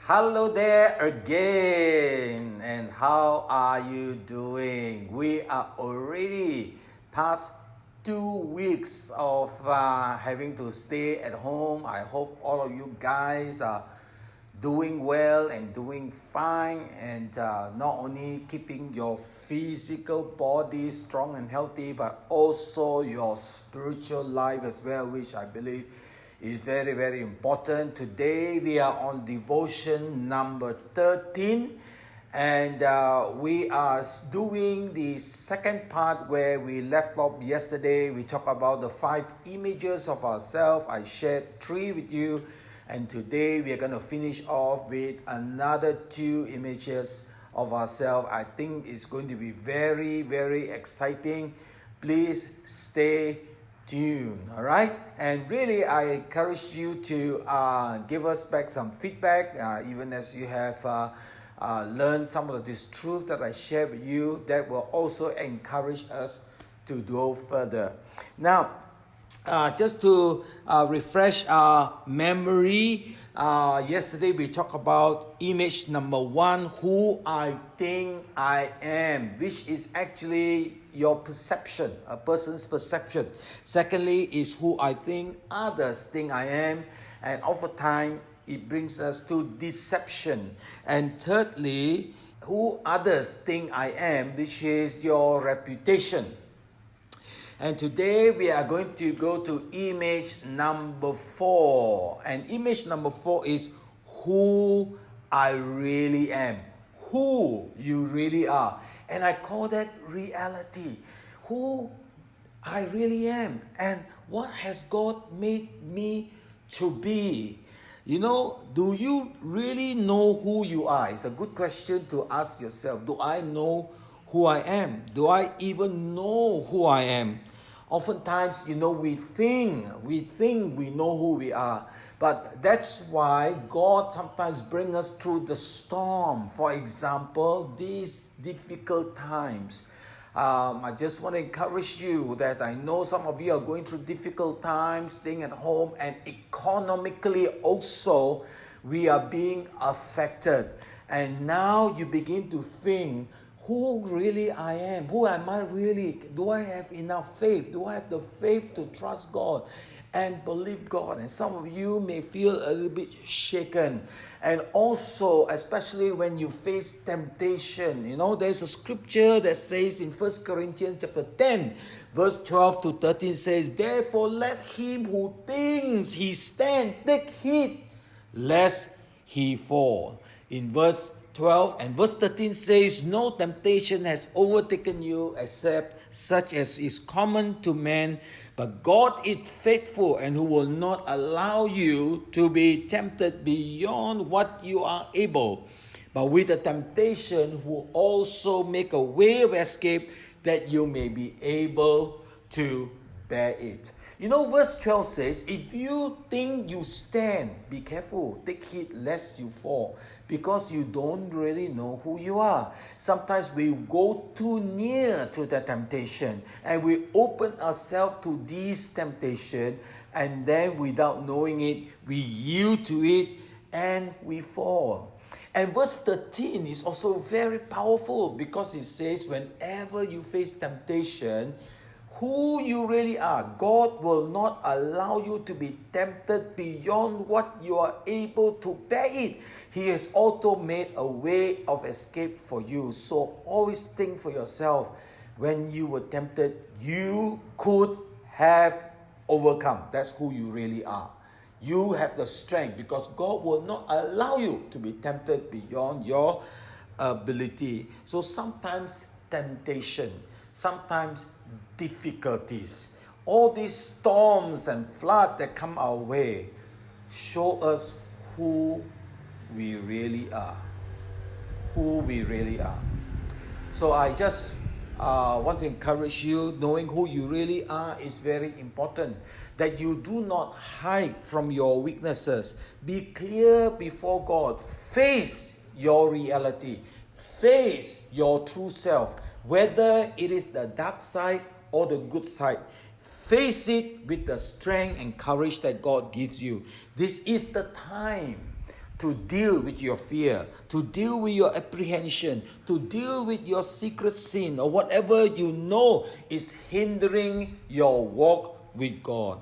Hello there again, and how are you doing? We are already past 2 weeks of having to stay at home. I hope all of you guys are doing well and doing fine, and not only keeping your physical body strong and healthy, but also your spiritual life as well, which I believe is very, very important. Today we are on devotion number 13, and we are doing the second part where we left off yesterday. We talked about the 5 images of ourselves. I shared 3 with you, and today we are going to finish off with another 2 images of ourselves. I think it's going to be very, very exciting. Please stay tuned, all right? And really, I encourage you to give us back some feedback, even as you have learned some of this truth that I shared with you. That will also encourage us to go further. Now, just to refresh our memory, yesterday we talked about image number 1, who I think I am, which is actually your perception, a person's perception. Secondly is who I think others think I am, and oftentimes it brings us to deception. And thirdly, who others think I am, which is your reputation. And today we are going to go to image number 4. And image number 4 is who I really am. Who you really are. And I call that reality. Who I really am. And what has God made me to be? You know, do you really know who you are? It's a good question to ask yourself. Do I know who I am? Do I even know who I am? Oftentimes, we think we know who we are. But that's why God sometimes brings us through the storm. For example, these difficult times. I just want to encourage you that I know some of you are going through difficult times, staying at home, and economically also we are being affected. And now you begin to think, who really I am? Who am I really? Do I have enough faith? Do I have the faith to trust God and believe God? And some of you may feel a little bit shaken. And also, especially when you face temptation. There's a scripture that says in 1 Corinthians chapter 10, verse 12 to 13 says, "Therefore let him who thinks he stands take heed, lest he fall." In verse 12 and verse 13 says, "No temptation has overtaken you except such as is common to man, but God is faithful and who will not allow you to be tempted beyond what you are able. But with the temptation who also make a way of escape that you may be able to bear it." Verse 12 says, if you think you stand, be careful, take heed lest you fall, because you don't really know who you are. Sometimes we go too near to the temptation, and we open ourselves to this temptation, and then without knowing it, we yield to it, and we fall. And verse 13 is also very powerful, because it says, whenever you face temptation, who you really are, God will not allow you to be tempted beyond what you are able to bear it. He has also made a way of escape for you. So always think for yourself, when you were tempted, you could have overcome. That's who you really are. You have the strength, because God will not allow you to be tempted beyond your ability. So sometimes temptation, sometimes difficulties, all these storms and floods that come our way show us who we really are. Who we really are. So I just want to encourage you, knowing who you really are is very important. That you do not hide from your weaknesses. Be clear before God. Face your reality. Face your true self. Whether it is the dark side or the good side, face it with the strength and courage that God gives you. This is the time to deal with your fear, to deal with your apprehension, to deal with your secret sin or whatever you know is hindering your walk with God.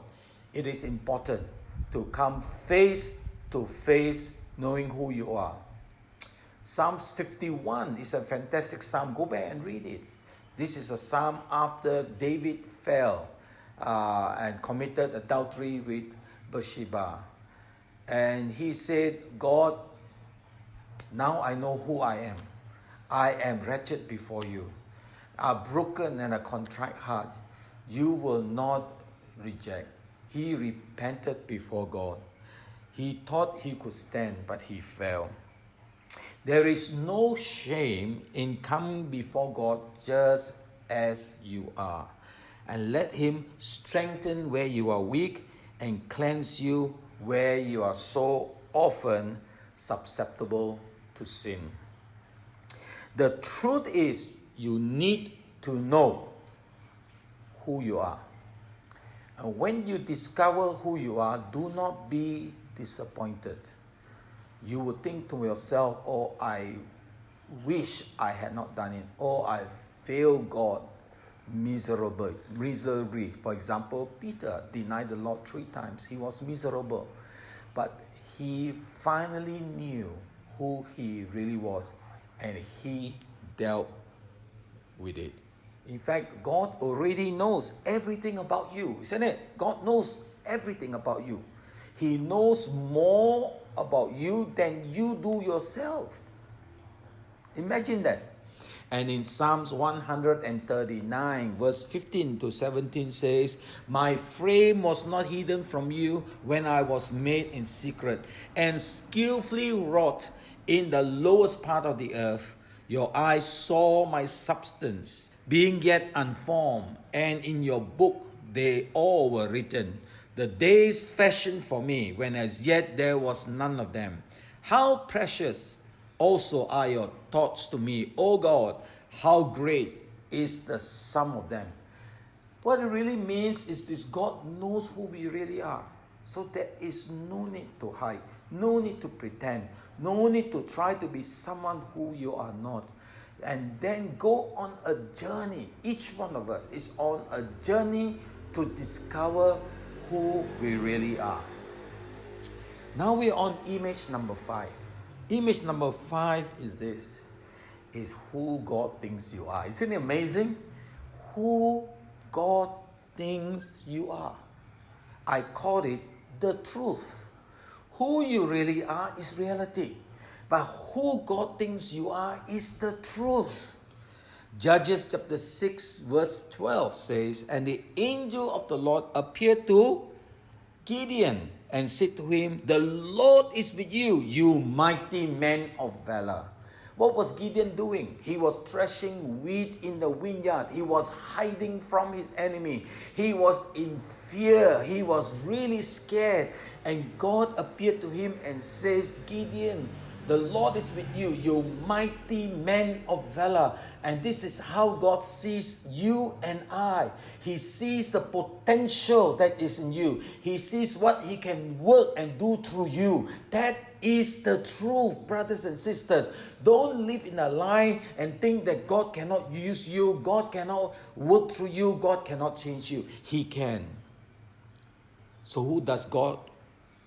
It is important to come face to face knowing who you are. Psalms 51 is a fantastic psalm. Go back and read it. This is a psalm after David fell and committed adultery with Bathsheba. And he said, God, now I know who I am. I am wretched before you. A broken and a contrite heart, you will not reject. He repented before God. He thought he could stand, but he fell. There is no shame in coming before God just as you are. And let him strengthen where you are weak and cleanse you where you are so often susceptible to sin. The truth is, you need to know who you are. And when you discover who you are, do not be disappointed. You will think to yourself, oh, I wish I had not done it. Oh, I failed God miserably. For example, Peter denied the Lord 3 times. He was miserable. But he finally knew who he really was, and he dealt with it. In fact, God already knows everything about you, isn't it? God knows everything about you. He knows more about you than you do yourself. Imagine that. And in Psalms 139, verse 15 to 17 says, my frame was not hidden from you when I was made in secret and skillfully wrought in the lowest part of the earth. Your eyes saw my substance, being yet unformed, and in your book they all were written, the days fashioned for me, when as yet there was none of them. How precious also are your thoughts to me, O God, how great is the sum of them. What it really means is this: God knows who we really are. So there is no need to hide, no need to pretend, no need to try to be someone who you are not. And then go on a journey. Each one of us is on a journey to discover who we really are. Now we're on image number 5. Image number 5 is this, is who God thinks you are. Isn't it amazing? Who God thinks you are. I call it the truth. Who you really are is reality. But who God thinks you are is the truth. Judges chapter 6 verse 12 says, and the angel of the Lord appeared to Gideon and said to him, the Lord is with you, you mighty man of valor. What was Gideon doing? He was threshing wheat in the vineyard. He was hiding from his enemy. He was in fear. He was really scared. And God appeared to him and says, Gideon, the Lord is with you, you mighty man of valor. And this is how God sees you and I. He sees the potential that is in you. He sees what He can work and do through you. That is the truth, brothers and sisters. Don't live in a lie and think that God cannot use you, God cannot work through you, God cannot change you. He can. So who does God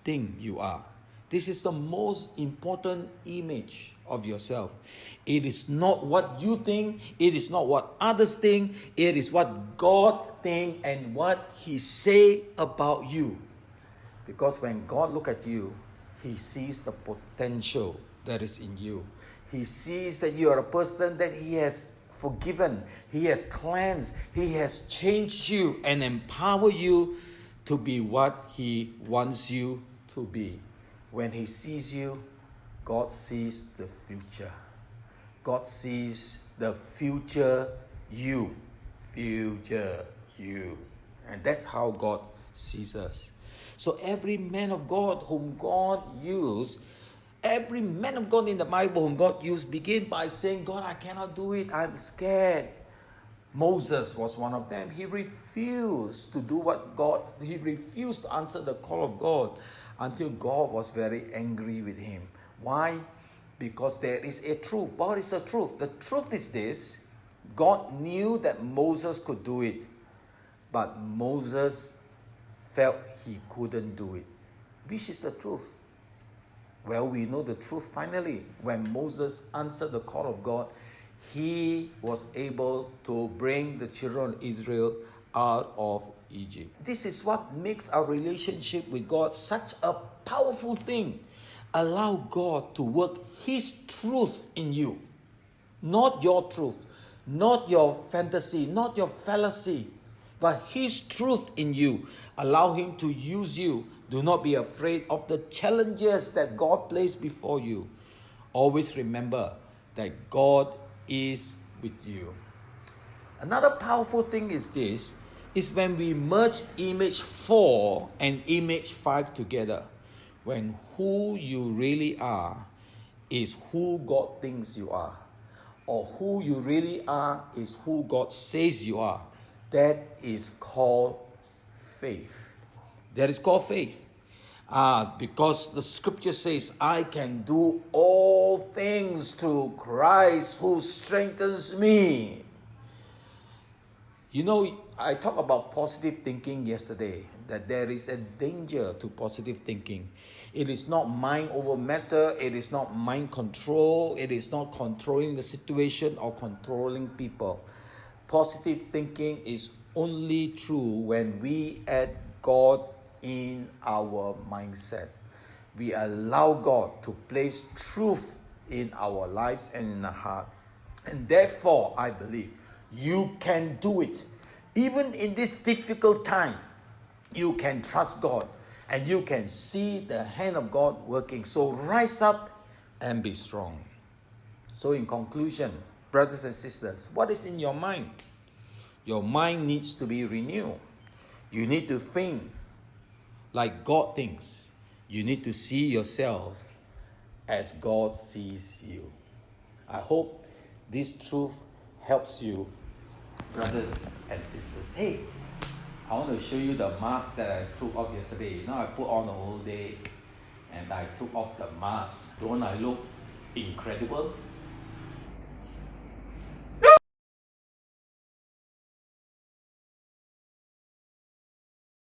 think you are? This is the most important image of yourself. It is not what you think. It is not what others think. It is what God thinks and what He say about you. Because when God looks at you, He sees the potential that is in you. He sees that you are a person that He has forgiven. He has cleansed. He has changed you and empowered you to be what He wants you to be. When He sees you, God sees the future. God sees the future you. Future you. And that's how God sees us. So every man of God whom God used, every man of God in the Bible whom God used, begin by saying, God, I cannot do it. I'm scared. Moses was one of them. He refused to do what God, he refused to answer the call of God until God was very angry with him. Why? Because there is a truth. What is the truth? The truth is this: God knew that Moses could do it, but Moses felt he couldn't do it. Which is the truth? Well, we know the truth finally. When Moses answered the call of God, he was able to bring the children of Israel out of Egypt. This is what makes our relationship with God such a powerful thing. Allow God to work His truth in you. Not your truth, not your fantasy, not your fallacy, but His truth in you. Allow Him to use you. Do not be afraid of the challenges that God placed before you. Always remember that God is with you. Another powerful thing is this, is when we merge image 4 and image 5 together. When who you really are is who God thinks you are, or who you really are is who God says you are. That is called faith. That is called faith. Because the scripture says, I can do all things through Christ who strengthens me. You know, I talked about positive thinking yesterday, that there is a danger to positive thinking. It is not mind over matter. It is not mind control. It is not controlling the situation or controlling people. Positive thinking is only true when we add God in our mindset. We allow God to place truth in our lives and in our heart. And therefore, I believe you can do it. Even in this difficult time, you can trust God and you can see the hand of God working. So rise up and be strong. So in conclusion, brothers and sisters, what is in your mind? Your mind needs to be renewed. You need to think like God thinks. You need to see yourself as God sees you. I hope this truth helps you, brothers and sisters. Hey, I want to show you the mask that I took off yesterday. I put on the whole day and I took off the mask. Don't I look incredible?